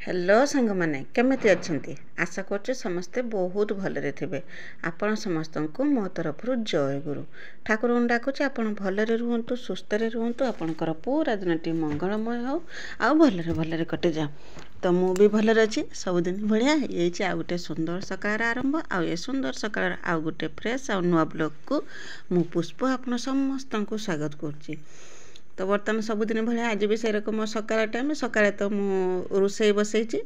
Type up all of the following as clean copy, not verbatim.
Hello सांग मैंने केमिति अच्छंती आशा करछे समस्ते बहुत भलरे थिबे। आपण समस्तंको मो तरफ जय गुरु ठाकुर डाकुचे आपण भलरे रुहंतु सुस्थ रे रुहंतु आपणकर पूरा दिनटी मंगलमय हो आउ भलरे भलरे कटि जाओ। तो मु भी भलरे अछि सबुदिन भलिया ये आ गोटे सुंदर सकाळ आरंभ आ ये सुंदर सकाळ आ गोटे फ्रेश आ नुआ ब्लॉग को मु पुष्प आपण समस्तंको स्वागत करछि। तो बर्तमान सबुदिन भाई आज भी से रकम सकाळ टाइम सकाळ तो मु रोषे बसई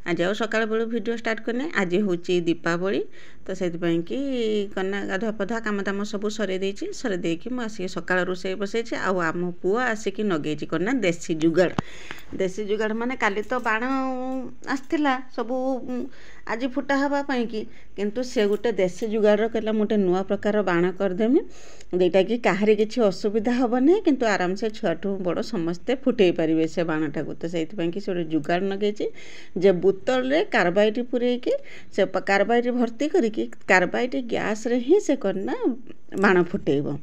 आज आ सकाळ बेलू वीडियो स्टार्ट करने आज हूँ दीपावली तो से कि कना गाधुआ पधुआ काम दाम सब सरे सरे मुझे सकाळ रोषे बसई आम पुआ आसिक नगे कना देसी जुगाड़ माने काली तो बाण आसला सब आज फुटा हवापाई किंतु से गोटे देसी जुगाड़ कहला गोटे नुआ प्रकार बाण करदेमी जोटा कि कहारी किसी असुविधा हेनी किंतु आराम से छुआठू बड़ समस्ते फुटे पारे से बाणटा को। तो से गोटे जुगाड़ नगे जे बोतल रे कार्बाइड पूरेकी से कार्बाइड भर्ती करके कार्बाइड गैस रे ही से करना बाण फुटेब।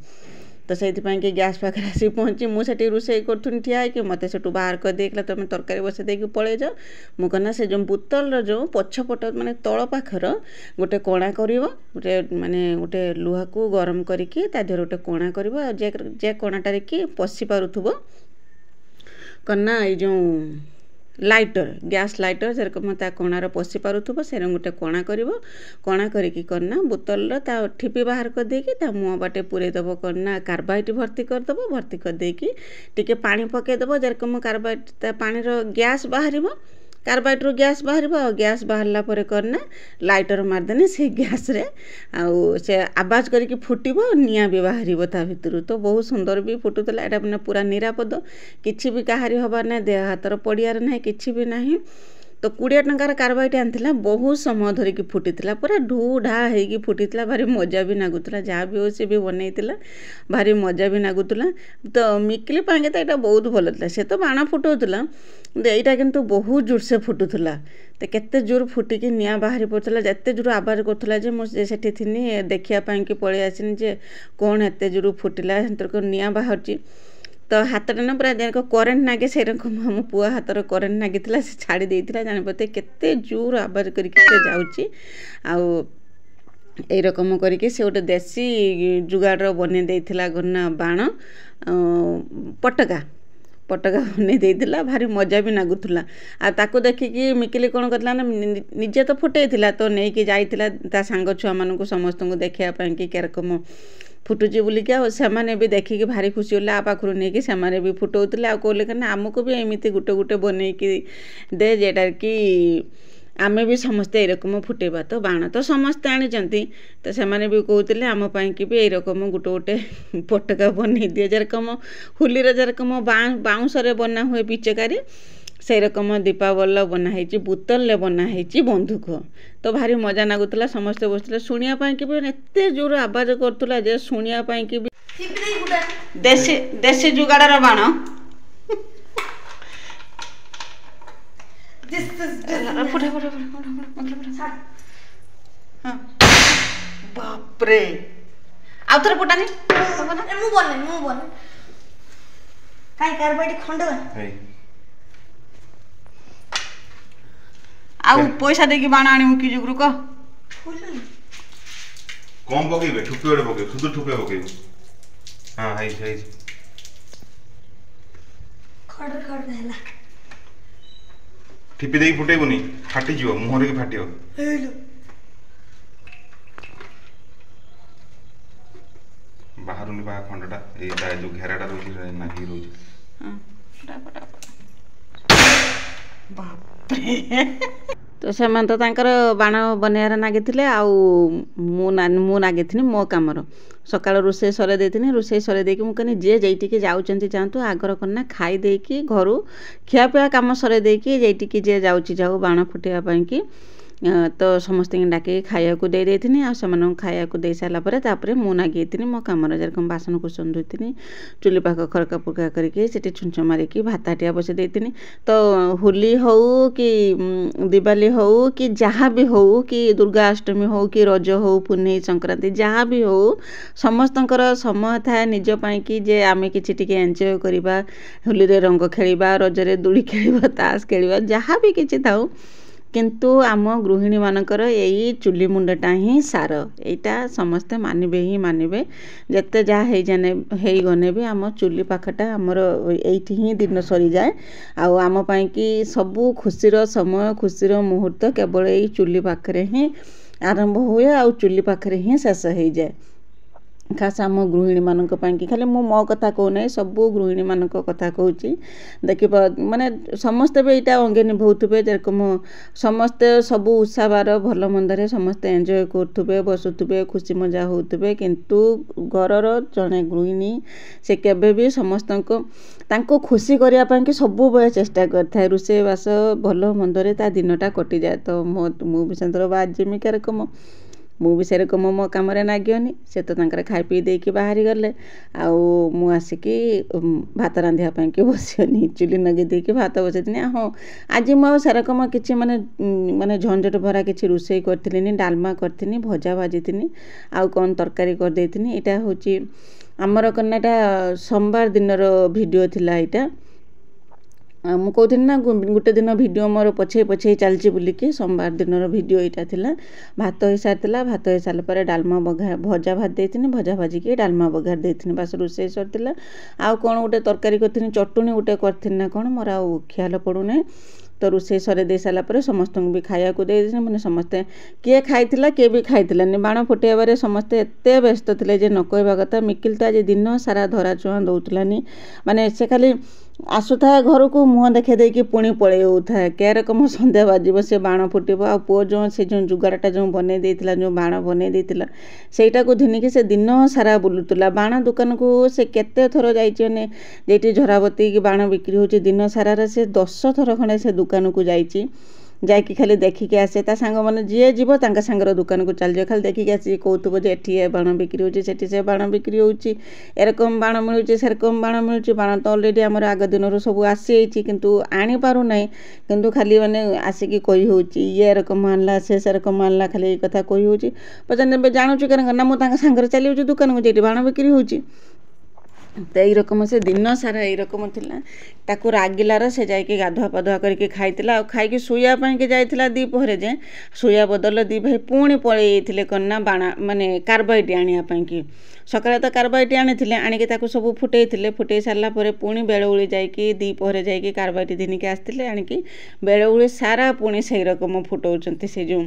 तो से गैस पाखे आसी पहुँची मुझे रोषे करूँ ठिया है कि मत से बाहर कर देख तुम तरकारी बसई देकी पलि जाओ मुझे से जो बोतल जो पछपट माने तल पाखर गोटे कणा कर गोटे माने गोटे लुहा को गरम करके देहर गोटे कणा कर जे कणाटार कि पशि पारुथबो कना ये जो लाइटर गैस लाइटर जेरकम ता कणार पशि पारुथबो से गोटे कणा कणा करके करना बोतल ठिपी बाहर कर देकी ता मुँह बाटे पूरे दब करना कार्बाइड भर्ती करदब भर्ती कर देकी टिके पानी पकेदब जेरकम कार्बाइड ता पानी रो गैस बाहर कार्बाइड रो गैस बाहर गैस बाहरला परे करना लाइटर मारदेने से गैस रे आउ से आवाज करके फुटिब निया भी बाहर ता भितर तो बहुत सुंदर भी फुटुला एटा मैंने पूरा निरापद किछि भी काहारी हबार ना देह हाथर पड़ियार ना किछि भी नाही। तो 20 टंकार कार्बाइड आनी बहुत समय धरिकी फुटीला पूरा ढू ढा होगी फुटीला भारी मजा भी लगुला जहाँ भी हो सी भी बनईला भारी मजा भी लगुला। तो मिकिली पांगे तो यहाँ बहुत भल था से तो बाण फुटाऊला यहाँ किंतु बहुत जोर से फुटुला तो केते जोर फुटिकी निआ बाहरी पड़ता जिते जोर आवाज करूला मुझे थी देखापी कि पलि आसनी जे कौन एत जोर फुटिला निआ बाहर तो हाथटा ना पूरा जन करेन्ट नागे से रकम मो पुआ हाथर करेन्ट नागी से छाड़ी देता जानीपते केते जोर आवाज करके जाऊँगी आई रकम करके से गोटे देसी जुगाड़ बने देता गना बाण पटका बने देता भारी मजा भी लगुला आकु देखिकी मिकिली कौन करला ना निजे तो फुटेला तो नहीं जाइला सांग छुआ मानू समस्त देखापी कि रकम फुटुची बोलिकी आने भी देखिकी भारी खुशी होगा पाखु नहीं से भी फुटाऊले आ कहले कि आमको भी एमती गोटे गोटे बनईकी दे जेटा कि आमे भी समस्ते यही रकम फुटेबा। तो बाण तो समस्ते आनी तो से भी कहते आमपाई कि भी यही रकम गोटे गोटे पटका बनई दिए जेरकम होलीर जेरकम बाउंस बना हुए पिचकारी से रकम दीपावली बनाई बोतल बनाई बंदूक तो भारी मजा लगुला समस्ते बसते शुणापी कि भी एत जोर आवाज करूला जे शुणापी कि देसी देसी जुगाड़ बाण बापरे आउ थे फुटानी आउ पैसा देकी बाण आनी कि जुगरू कह कम पकेबे ठुपे ओडे पके सुदु ठुपे पके हां हाई हाई खड़ खड़ देला ठिपी देकी फुटेबुनी फाटी जिवो मुहरे के फाटियो हेलो बाहरुनी बा खंडटा ए ता जो घेराटा रोजी ना ही रोजी हां बाप रे तो से तो बाण बनैयार नागिले मु नागी मो कमर सका रोषे सरे देती रोषे सरे देकी मुझे जे जेटिकी जाऊँच जातु आगर करना खाई देकी घर खियापिया कम सरे देकी जेटिकी जे जाऊँ जाऊ बाण फुटापी कि तो समस्त डाक खाया देनी आ खाया दे सारा पर मु नागिनी मो कम जेरकम बासन कुसन धोती चुली पाख खड़का पुड़का करके छुंच मारिकी भाताटिया बसई देती। तो होली हो कि दिवाली हो कि जहाँ भी हो कि दुर्गा अष्टमी हो कि रज हो पुन्नी संक्रांति जहाँ भी हो समस्तंकर समय थाए निज पाई कि जे आमे किछि टिके एंजॉय करिबा होली रे रंग खेलिबा रजरे दूली खेलिबा तास खेलिबा जहाँ भी किछि थाउ किंतु आम गृहिणी मानकर यही चुली मुंडटा ही सार एटा समस्ते मानवे ही मानवे जिते जहाँ हो गने भी आम चुली पाखटा आमर एठी ही दिन सरी जाए आम पाई कि सबू खुशीर समय खुशीर मुहूर्त केवल यही चुली पाखरे ही आरंभ हुए आ चुली पाखरे ही शेष हो जाए। खास आम गृहिणी मानक कि खाली मो कथा कहूना सबू गृहिणी मानक कथा कहूँ देखिए माने समस्ते भी यहाँ अंगे निभाउथिबे जेरकम समस्ते सबू उत्साह बार भल मंदरे समस्ते एंजॉय करुथिबे बसुथिबे खुशी मजा होउथिबे किंतु घरर जड़े गृहिणी से केबे भी समस्तको तांको खुशी करिया पई कि सबू बेले चेष्टा करथाय रोषे बास भल मंदरे ता दिनटा कटि जाए। तो मु भी संतर बात जिमी केरकम मु भी सेरकम मो कम नागिनी से तो तांकर खाई पी देकी बाहरी गले मु आसिकी भात रांधिया कि बसनी चुली नगे देकी भात बसैनी। हाँ आज मु सेरकम किसी माने माने झंझट भरा किसी रोषे करी डालमा करी भजा भाजी आउ कौन तरकारी कर देथिनी। एटा होची आमर कन्याटा सोमवार दिन वीडियो थिला एटा मु कहती ना गोटे दिन वीडियो मोर पछे पछे चलची बोलिकी सोमवार दिन वीडियो यहाँ थिला भात हो सारा भात हो सारा डालमा बघार भजा भात देती भजा भाजिकी डालमा बघार देती बास रोषे सरला आउ कौन गोटे तरकारी करथिनी चटुनी गोटे करथिनी ना कौन मोर आउ ख्याल पड़ूना। तो रोषे सरे दे सारापर समस्त भी खाया दे मैंने समस्ते किए खाइला किए भी खाइलानी बाण फुटेबारे समस्ते एत व्यस्त थे जे न कहवा कथा मिकिल तो आज दिन सारा धरा चुआ दौलानी माने से खाली आसुथा घर को मुँह देखे देकी पुणी पलि होता क्या रकम सन्ध्या बाजब से बाण फुटब आ पुओ जो से जो जुगाड़टा जो बन देता जो बाण बन देता सेटा को धिनिकी से दिन सारा बुलूला बाण दुकान को से केते थर जाइए जेटी झरावती कि बाण बिक्री होची दिन सारा से 10 थर खंडे से दुकान को जाइए जाकि खाली देखिकी आसे ता सांग मैंने जी जीव तांका सांगर दुकान को चल जाए खाली देखिकी आसी कहूब जे एठी बाण बिक्री होची सेठी से बाण बिक्री होची एरकम बाण मिलूची सेरकम बाण मिलूची बाण तो ऑलरेडी आमर आग दिन सब आसी किंतु आनी पारू नाही किंतु खाली माने आसिकी कही होची ये एरकम आनला से सेरकम आनला खाली ए कथा कही होची पचार जानूची कारण ना मु तांका सांगर चली जाऊँ दुकान को जेठी बाण बिक्री होची। तो यही रकम से दिन सारा यही रकम थिला ताकू रागिलार से जाइए गाधुआ पाधुआ करके खाइला खाई शुआ के जाइला दीपहरे जे शुआ बदल दी भाई पुणी पलि कन्ना बाणा माने कार्बाइट आने कि सकाଳେ तो कार्बाइट आनी आणिकी ताकू सब फुटे फुटे सारा पुणी बेलउली जाइए दीपहरे जाइए कार्बाइट घिनिकी आसते आणिकी बेलउली सारा पुणी से रकम फुटाउछंती से जो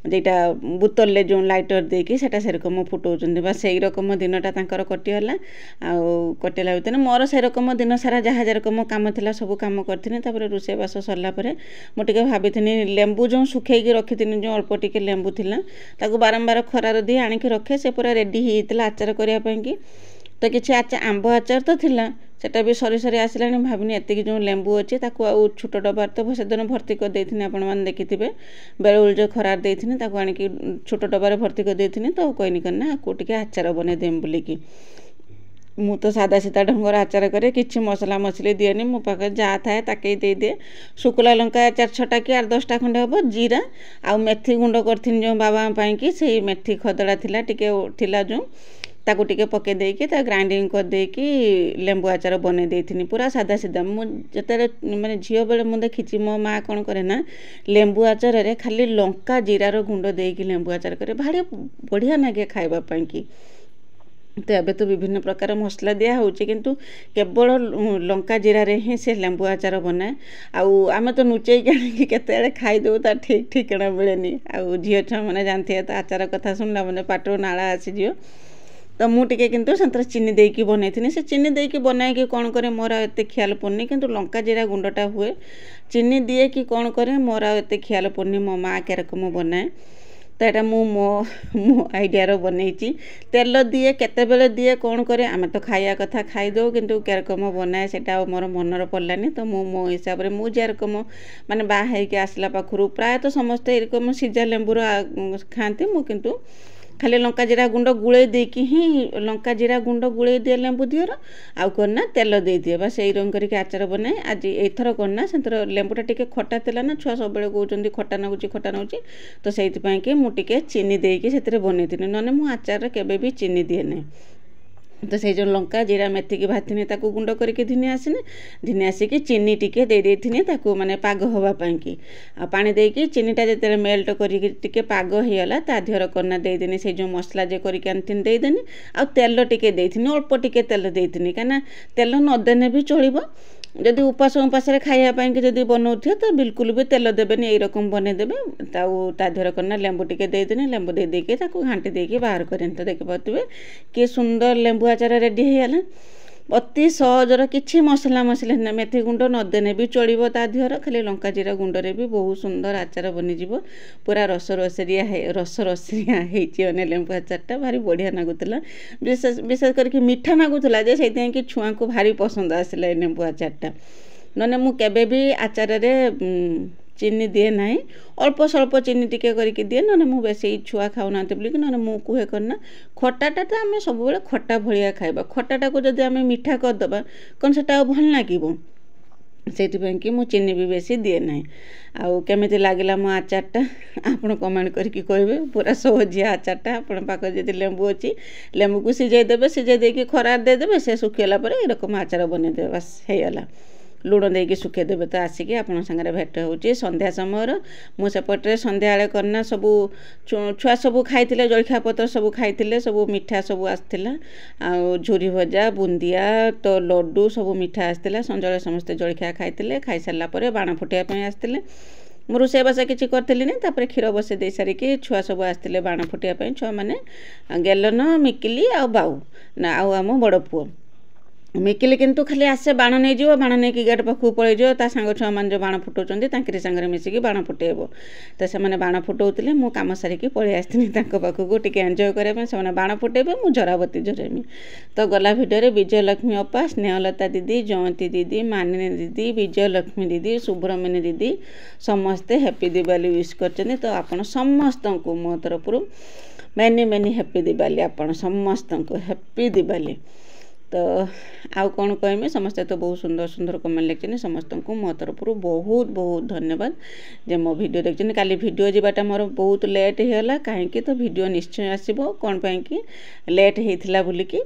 जेटा बोतल जो लाइटर देकी सेटा से रकम फुटाउछंती बस से रकम दिनटा तांकर कटिगला आउ कटेला भितर मोर से रकम दिन सारा जहाँ रकम काम थिला सब काम करथिनी तापर रोषे बास सरला परे मु टिके भाबिथिनी लेंबू जो सुखेकी रखिथिनी जो अल्प टिके लेंबू थिला ताकू बारंबार खरार दी आनिकी रखे से पूरा रेडी हेइतला आचार करिया पई कि तो किछि आंब आचार तो थिला सेटा भी सरी सरी आसला भाविनी एतिक जो लेंबू अच्छी ताकू आउ छोट डबार तो सेदिन भर्ती कर देथिनी आपण माने देखिथिबे बेलउल जो खरार देथिनी ताकू आनिकी छोट डबार भर्ती कर देथिनी तो कहनी करना आकू टिके आचार बने देम बोलिकी मु तो सादा सीधा ढंगर आचार करे किछि मसला मसली दिएनी मो पाखे जहाँ थाए ताके दे दे शुक्ला लंका 4-6टा कि 8-10टा खंडे हम जीरा आउ मेथी गुंड करथिन जो बाबा पाई कि से मेथी खदड़ा थिला टिके थिला जो ताकू टिके पके देकी ता ग्राइंडिंग कर देकी लेंबू आचार बने देथिनी पूरा सादा सीधा मु जते माने झियो बेले मु देखिछि मो माँ कोन करे ना लेंबू आचार रे खाली लंका जीरार गुंड देकी लेंबू आचार करे भारी बढ़िया नागे खाइबा पाई कि तो एबे तो विभिन्न प्रकार मसला दिया होची किंतु केवल लंका जीरा रे ही से लेंबू आचार बनाए आउ आमे तो नुचेई के केते खाई दो ता ठीक ठिकाना मिलेनी आउ झियो छा माने जानथे तो आचार कथा सुनला माने पाटो नाला आसी जियो तो मु टिके किंतु संतर चीनी देकी बनैथिनी से चीनी देकी बनाए कि कौन करे मोर एते ख्याल पड़नी किंतु लंका जीरा गुंडटा हुए चीनी दिए कि कौन करे मोर एते ख्याल पड़नी मो माँ के रकम बनाए तो यहाँ मो मो आइडिया बनई तेल दिए केतेबेले दिए कौन करे आम तो खाया कथा खाईदे किंतु केरकम बनाए से मोर मनर पड़ानी तो मो हिसाब से मुझे जेरकम माने बाहर आसला पाखु प्रायतः समस्ते एरकम सीझा लेंबूर खाती मु किंतु खाली लंका जीरा गुंड गुड़े देकी ही लंका जीरा गुंड गुड़े दिए लेंबू दिहर आउ करना तेल दे दिए बस यही रंग करके आचार बनाए आज एथर करना से लेंबूटा टिके खटा थिला ना छुआ सब बेले कहउचंदी खटा नउची तो सेइथिपाई कि मु टिके चीनी देकी सेतरे बनेथिनी नने मु आचार केबे भी चीनी दिए नै तो से जो लंका जीरा मेथी की भाथी ताकू गुंड करके धिनी आसनी धिनी आसिकी चीनी टिके दे देथिनी ताकू माने पाग होबा पाई की आ पानी देकी चीनीटा जेते मेल्ट करके टिके पाग होइला ता धियर करना दे देनी से जो मसला जे करके आनथिन दे देनी आ तेल टिके देथिनी अल्प टिके तेल देथिनी काना तेल न देने भी चलिबो जदि उपास खायापाई कि जदि बनाऊे तो बिल्कुल भी तेल देवेनि यही रकम बनईदेवे ता देहर करना लेंबू टिके देदेनि लेंबू दे देके घाटी देके बाहर करें तो देखिपे कि सुंदर लेंबू आचार रेडी होगा अति सहजर किसी मसला मसला ना मेथी गुंड नदेने भी चलो ता देहर खाली लंका जीरा गुंडरे भी बहुत सुंदर आचार बनीज पूरा रस रसरिया होने लेंबू आचारटा भारी बढ़िया लगुला विशेष करके मीठा लगुला से छुआ को भारी पसंद आसला लेंबू आचारटा नने मु केबे भी आचार चीनी दिए ना अल्प स्वल्प चीनी टिके करके दिए ना मु बेसी छुआ खाऊना बोलिक ना मु कहे करना खटाटा तो आम सब खटा भाया खाइबा खटाटा को जब आम मीठा करदे कौन से भल लगे से कि मु चीनी भी बेसी दिए ना आउ केमिति लागला मो आचारटा आपण कमेंट करके कहबे पूरा सहजिया आचारटा आपण पाख जदि लेंबू अच्छी लेंबू को सिझाई देबे सिझाई देके खरार दे देबे से सुखिला पर एरकम आचार बने देबे बस हेगला लुण देकी सुखे देबे तो आसिकी आपण संगे भेट होची संध्या समय मु सेपटे संध्या आले करना सबू छुआ सबू खाइथिले जलखिया पत्र सबू खाइथिले सबू मिठा सबू आसथिला आ झुरी भजा बुंदिया तो लड्डू सबू मिठा आसथिला संजळे समस्त जलखिया खाइथिले खाइ सारला परे बाण फुटिया पई आसथिले मु रोषे बासा किसी करी ना क्षीर बसई दे सारिकी छुआ सब आसते बाण फुटिया छुआ मैंने गेलन मिकिली आ बाऊ ना आम बड़ पुओ मिकिली किंतु खाली आसे बाण नहीं जीव बाण नहीं कि गेट पाखु पलैज ता सांग छुआ मैंने जो बाण फुटाऊँ तांकरी सांगे मिसिकी बाण फुटेब तो से बाण फुटाऊले मु कम सारिकी पलि आसनी पाखक टिके एंजॉय करने से बाण फुटेबे मु झराबती झरेमी तो गला भिडियो विजयलक्ष्मी अपा स्नेहलता दीदी जयंती दीदी मानिनी दीदी विजयलक्ष्मी दीदी शुभ्रमणी दीदी समस्ते हैप्पी दिवाली विश कर तो आपण समस्त को मो तरफ मेनी मेनी हैप्पी दिवाली आपण समस्त को हैप्पी दिवाली तो आउ कौन कहमी समस्ते तो बहुत सुंदर सुंदर कमेंट लिखते समस्त को मो तरफ बहुत बहुत धन्यवाद जे मो वीडियो देखते काली वीडियो जीवाटा मोर बहुत लेट होगा कहीं तो वीडियो निश्चय आसो कौन पाई कि लेट होता बोलिकी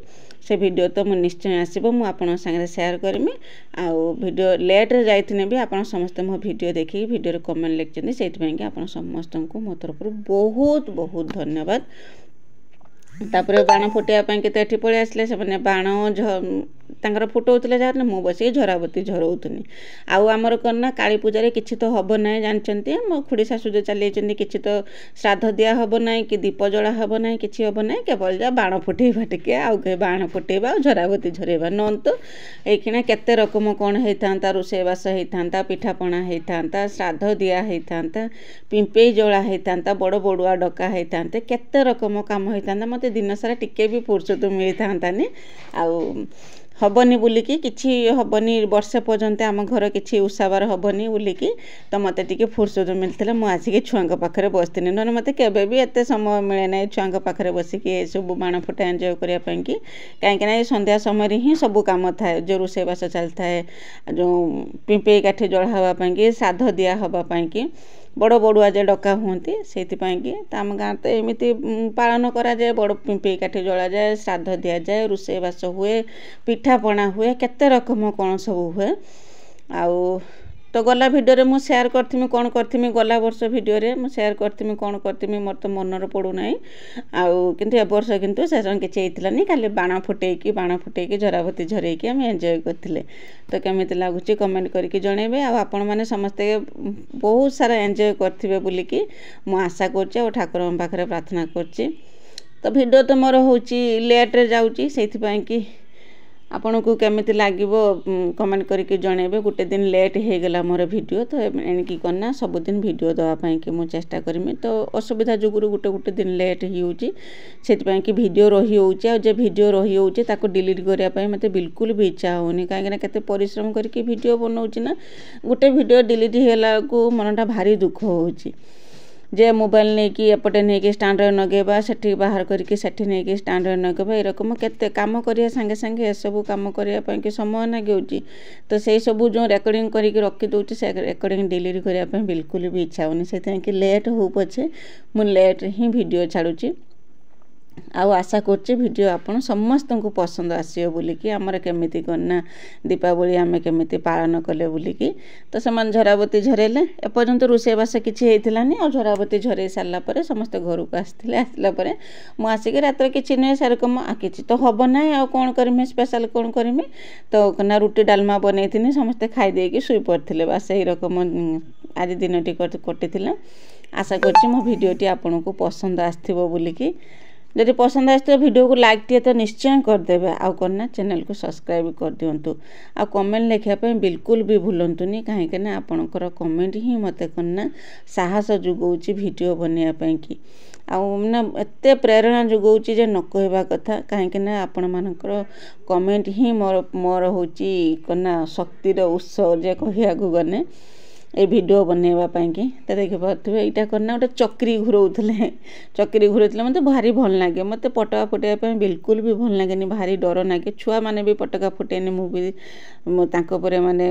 से वीडियो तो मु निश्चय आसो मुझे सागर शेयर करमी आउ वीडियो लेट रे जाइथिने भी आपण समस्त मो वीडियो देखिए वीडियो कमेंट लिखते से आपण समस्त को मो तरफ बहुत बहुत धन्यवाद तापर बाण फुटाइवाई के पलि आसले से बाण तांकर फुटाऊले जहाँ मु बस झराबती झरौनी आमर करना काली पूजा किसी तो हम ना जानते मो खुड़ी शाशु जो चली किसी तो श्राद्ध दिया हम ना कि दीप जला हम ना कि हम ना केवल जा बाण फुटेबा टिके आउ बाण फुटेबा झराबती झरेबा नन तो ये केते रकम कौन होता रोषेबास होता पिठापणा होता श्राद्ध दिया होता पिंपे जला होता बड़ बड़ुआ डका होता केते रकम काम होता मत दिन सारा टिके भी फुर्सत मिलता आउ हबनी बोलिकी किछि हबनी वर्षे पर्यंत आम घर किछि उसाबार हबनी बोलिकी तो मते टिके फुर्सत मिलता मु आसिकी छुआ पाखे बसनी ना मत के भी एत समय मिले ना छुआ पाखे बसिकी सब बाण फुटा एंजॉय करने की कहीं संध्या समय ही सब कम थाए जो रोषेबास चलता है जो पिंपे काठी जड़ावाई श्राद्ध दिया हाँपाई बड़ बड़ुआ जे डका हुंती से आम गाँ तो एमती पालन करा जाए बड़ पिंपे काठी जला जाए श्राद्ध दि जाए रोषेबास हुए पिठापणा हुए केते रकम कौन सब हुए आउ तो गला भिडियो मु शेयर करथीमी कौन करथीमी गला वर्ष भिडियो मु शेयर करथीमी कौन करथीमी मोर तो मनर पड़ू ना आउ किंतु ए वर्ष किंतु से किसी होता खाली बाण फुटेकी झराबती झरेकी आम एंजॉय करथिले तो केमिति लागुची कमेंट करके जणेबे आपण माने समस्ते बहुत सारा एंजॉय करथिबे बोलिकी मु आशा करछि और ठाकुर पाखरे प्रार्थना करछि तो भिडियो तो मोर होची लेट रे जाउची सेथि पई कि ଆପଣଙ୍କୁ କେମିତି ଲାଗିବ କମେଣ୍ଟ କରିକି ଜଣେଇବେ। ଗୋଟେ ଦିନ ଲେଟ୍ ହେଇଗଲା ମୋର ଭିଡ଼ିଓ, ତ ଏଣିକି କନା ସବୁଦିନ ଭିଡ଼ିଓ ଦେବା ପାଇଁକି ମୁଁ ଚେଷ୍ଟା କରିମି। ତ ଅସୁବିଧା ଯୋଗୁଁରୁ ଗୋଟେ ଦିନ ଲେଟ୍ ହେଇଯାଉଛି, ସେଥିପାଇଁକି ଭିଡ଼ିଓ ରହିଯାଉଛି। ଆଉ ଯେ ଭିଡ଼ିଓ ରହିଯାଉଛି ତାକୁ ଡିଲିଟ୍ କରିବା ପାଇଁ ମୋତେ ବିଲକୁଲ ବି ଇଚ୍ଛା ହେଉନି, କାହିଁକିନା କେତେ ପରିଶ୍ରମ କରିକି ଭିଡ଼ିଓ ବନାଉଛି ନା। ଗୋଟେ ଭିଡ଼ିଓ ଡିଲିଟ୍ ହେଇଗଲା ବେଳକୁ ମନଟା ଭାରି ଦୁଃଖ ହେଉଛି। ଯେ ମୋବାଇଲ ନେଇକି ଏପଟେ ନେଇକି ଷ୍ଟାଣ୍ଡରେ ଲଗାଇବା, ସେଠି ବାହାର କରିକି ସେଠି ନେଇକି ଷ୍ଟାଣ୍ଡରେ ଲଗାଇବା, ଏରକମ କେତେ କାମ କରିବା ସାଙ୍ଗେ ସାଙ୍ଗେ ଏସବୁ କାମ କରିବା ପାଇଁକି ସମୟ ଲାଗିଯାଉଛି। ତ ସେଇ ସବୁ ଯେଉଁ ରେକର୍ଡ଼ିଂ କରିକି ରଖିଦେଉଛି, ସେ ରେକର୍ଡ଼ିଂ ଡିଲିଟ୍ କରିବା ପାଇଁ ବିଲକୁଲ ବି ଇଚ୍ଛା ହେଉନି। ସେଥିପାଇଁକି ଲେଟ୍ ହଉ ପଛେ ମୁଁ ଲେଟ୍ ହିଁ ଭିଡ଼ିଓ ଛାଡ଼ୁଛି। ଆଉ ଆଶା କରୁଛି ଭିଡ଼ିଓ ଆପଣ ସମସ୍ତଙ୍କୁ ପସନ୍ଦ ଆସିବ ବୋଲିକି। ଆମର କେମିତି କନା ଦୀପାବଳି ଆମେ କେମିତି ପାଳନ କଲେ ବୋଲିକି। ତ ସେମାନେ ଝରାବତୀ ଝରାଇଲେ, ଏପର୍ଯ୍ୟନ୍ତ ରୋଷେଇବାସ କିଛି ହେଇଥିଲାନି। ଆଉ ଝରାବତୀ ଝରାଇ ସାରିଲା ପରେ ସମସ୍ତେ ଘରକୁ ଆସିଥିଲେ। ଆସିଲା ପରେ ମୁଁ ଆସିକି ରାତିରେ କିଛି ନୁହେଁ ସେରକମ କିଛି ତ ହେବ ନାହିଁ, ଆଉ କ'ଣ କରିମି, ସ୍ପେଶାଲ୍ କ'ଣ କରିମି। ତ ନା ରୁଟି ଡାଲମା ବନେଇଥିନି, ସମସ୍ତେ ଖାଇ ଦେଇକି ଶୋଇପଡ଼ିଥିଲେ। ବାସ୍ ସେଇ ରକମ ଆଜି ଦିନଟି କଟିଥିଲା। ଆଶା କରୁଛି ମୋ ଭିଡ଼ିଓଟି ଆପଣଙ୍କୁ ପସନ୍ଦ ଆସିଥିବ ବୋଲିକି। ଯଦି ପସନ୍ଦ ଆସିଥିବ ଭିଡ଼ିଓକୁ ଲାଇକ୍ଟିଏ ତ ନିଶ୍ଚୟ କରିଦେବେ। ଆଉ କ'ଣ ନା ଚ୍ୟାନେଲକୁ ସବସ୍କ୍ରାଇବ୍ କରିଦିଅନ୍ତୁ। ଆଉ କମେଣ୍ଟ ଲେଖିବା ପାଇଁ ବିଲକୁଲ ବି ଭୁଲନ୍ତୁନି, କାହିଁକିନା ଆପଣଙ୍କର କମେଣ୍ଟ ହିଁ ମୋତେ କ'ଣ ନା ସାହସ ଯୋଗାଉଛି ଭିଡ଼ିଓ ବନେଇବା ପାଇଁକି। ଆଉ ନା ଏତେ ପ୍ରେରଣା ଯୋଗାଉଛି ଯେ ନ କହିବା କଥା, କାହିଁକିନା ଆପଣମାନଙ୍କର କମେଣ୍ଟ ହିଁ ମୋର ହେଉଛି କ'ଣ ନା ଶକ୍ତିର ଉତ୍ସ ଯେ କହିବାକୁ ଗଲେ ଏ ଭିଡ଼ିଓ ବନେଇବା ପାଇଁକି। ତ ଦେଖିପାରୁଥିବେ ଏଇଟା କ'ଣ ନା ଗୋଟେ ଚକ୍ରୀ ଘୁରଉଥିଲେ ମୋତେ ଭାରି ଭଲ ଲାଗେ। ମୋତେ ପଟକା ଫୁଟାଇବା ପାଇଁ ବିଲକୁଲ ବି ଭଲ ଲାଗେନି, ଭାରି ଡର ଲାଗେ। ଛୁଆମାନେ ବି ପଟକା ଫୁଟେନି, ମୁଁ ବି ତାଙ୍କ ଉପରେ ମାନେ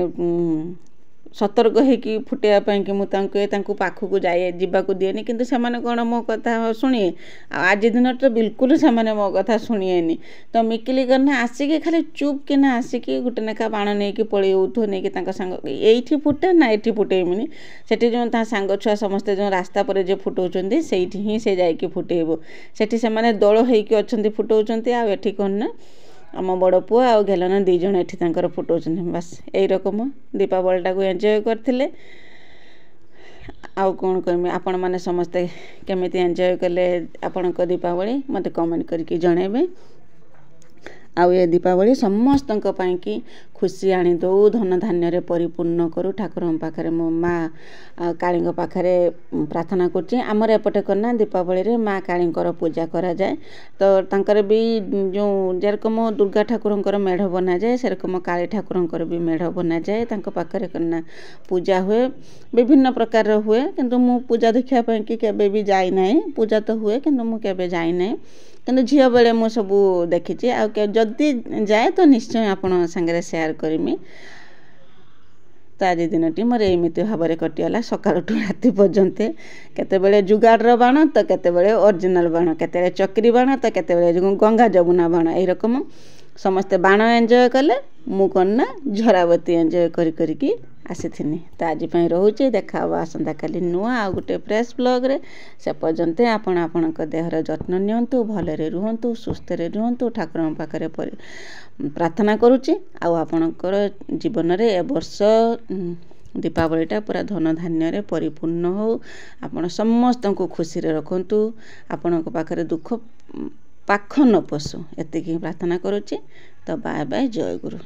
ସତର୍କ ହେଇକି ଫୁଟାଇବା ପାଇଁକି ମୁଁ ତାଙ୍କୁ ପାଖକୁ ଯିବାକୁ ଦିଏନି। କିନ୍ତୁ ସେମାନେ କ'ଣ ମୋ କଥା ଶୁଣିବେ? ଆଉ ଆଜି ଦିନରେ ତ ବିଲକୁଲ ସେମାନେ ମୋ କଥା ଶୁଣିବେନି। ତ ମିକିଲି କରିନା ଆସିକି ଖାଲି ଚୁପ୍ କିନା ଆସିକି ଗୋଟେ ଲେଖା ବାଣ ନେଇକି ପଳେଇ ଯାଉଥିବ, ନେଇକି ତାଙ୍କ ସାଙ୍ଗ ଏଇଠି ଫୁଟେ ନା ଏଠି ଫୁଟେଇମିନି। ସେଠି ଯେଉଁ ତା ସାଙ୍ଗ ଛୁଆ ସମସ୍ତେ ଯେଉଁ ରାସ୍ତା ପରେ ଯେ ଫୁଟଉଛନ୍ତି ସେଇଠି ହିଁ ସେ ଯାଇକି ଫୁଟେଇବ। ସେଠି ସେମାନେ ଦଳ ହେଇକି ଅଛନ୍ତି ଫୁଟଉଛନ୍ତି, ଆଉ ଏଠି କ'ଣ ନା ଆମ ବଡ଼ ପୁଅ ଆଉ ଗେଲନା 2 ଜଣ ଏଠି ତାଙ୍କର ଫୁଟଉଛନ୍ତି। ବାସ୍ ଏଇ ରକମ ଦୀପାବଳିଟାକୁ ଏନ୍ଜୟ କରିଥିଲେ। ଆଉ କ'ଣ କହିବି, ଆପଣମାନେ ସମସ୍ତେ କେମିତି ଏନ୍ଜୟ କଲେ ଆପଣଙ୍କ ଦୀପାବଳି ମୋତେ କମେଣ୍ଟ କରିକି ଜଣାଇବେ। ଆଉ ଏ ଦୀପାବଳି ସମସ୍ତଙ୍କ ପାଇଁକି ଖୁସି ଆଣିଦେଉ, ଧନ ଧାନ୍ୟରେ ପରିପୂର୍ଣ୍ଣ କରୁ। ଠାକୁରଙ୍କ ପାଖରେ ମୋ ମା କାଳୀଙ୍କ ପାଖରେ ପ୍ରାର୍ଥନା କରୁଛି। ଆମର ଏପଟେ କ'ଣ ନା ଦୀପାବଳିରେ ମା କାଳୀଙ୍କର ପୂଜା କରାଯାଏ। ତ ତାଙ୍କର ବି ଯେଉଁ ଯେରକମ ଦୁର୍ଗା ଠାକୁରଙ୍କର ମେଢ଼ ବନାଯାଏ, ସେରକମ କାଳୀ ଠାକୁରଙ୍କର ବି ମେଢ଼ ବନାଯାଏ। ତାଙ୍କ ପାଖରେ କ'ଣ ନା ପୂଜା ହୁଏ, ବିଭିନ୍ନ ପ୍ରକାରର ହୁଏ। କିନ୍ତୁ ମୁଁ ପୂଜା ଦେଖିବା ପାଇଁକି କେବେ ବି ଯାଇନାହିଁ। ପୂଜା ତ ହୁଏ କିନ୍ତୁ ମୁଁ କେବେ ଯାଇନାହିଁ, କିନ୍ତୁ ଝିଅ ବେଳେ ମୁଁ ସବୁ ଦେଖିଛି। ଆଉ ଯଦି ଯାଏ ତ ନିଶ୍ଚୟ ଆପଣଙ୍କ ସାଙ୍ଗରେ ସେୟାର କରିମି। ତ ଆଜି ଦିନଟି ମୋର ଏମିତି ଭାବରେ କଟିଗଲା, ସକାଳଠୁ ରାତି ପର୍ଯ୍ୟନ୍ତ। କେତେବେଳେ ଯୁଗାଡ଼ର ବାଣ ତ କେତେବେଳେ ଅରିଜିନାଲ ବାଣ, କେତେବେଳେ ଚକ୍ରୀ ବାଣ ତ କେତେବେଳେ ଗଙ୍ଗା ଯମୁନା ବାଣ, ଏଇରକମ ସମସ୍ତେ ବାଣ ଏନ୍ଜୟ କଲେ। ମୁଁ କ'ଣ ନା ଝରାବତୀ ଏନ୍ଜୟ କରିକି ଆସିଥିନି। ତ ଆଜି ପାଇଁ ରହୁଛି, ଦେଖା ହେବ ଆସନ୍ତାକାଲି ନୂଆ ଆଉ ଗୋଟେ ଫ୍ରେଶ୍ ବ୍ଲଗ୍ରେ। ସେ ପର୍ଯ୍ୟନ୍ତ ଆପଣ ଆପଣଙ୍କ ଦେହର ଯତ୍ନ ନିଅନ୍ତୁ, ଭଲରେ ରୁହନ୍ତୁ, ସୁସ୍ଥରେ ରୁହନ୍ତୁ। ଠାକୁରଙ୍କ ପାଖରେ ପ୍ରାର୍ଥନା କରୁଛି। ଆଉ ଆପଣଙ୍କର ଜୀବନରେ ଏ ବର୍ଷ ଦୀପାବଳିଟା ପୁରା ଧନ ଧାନ୍ୟରେ ପରିପୂର୍ଣ୍ଣ ହେଉ। ଆପଣ ସମସ୍ତଙ୍କୁ ଖୁସିରେ ରଖନ୍ତୁ, ଆପଣଙ୍କ ପାଖରେ ଦୁଃଖ ପାଖ ନ ପଶୁ, ଏତିକି ପ୍ରାର୍ଥନା କରୁଛି। ତ ବାଏ ବାଏ, ଜୟ ଗୁରୁ।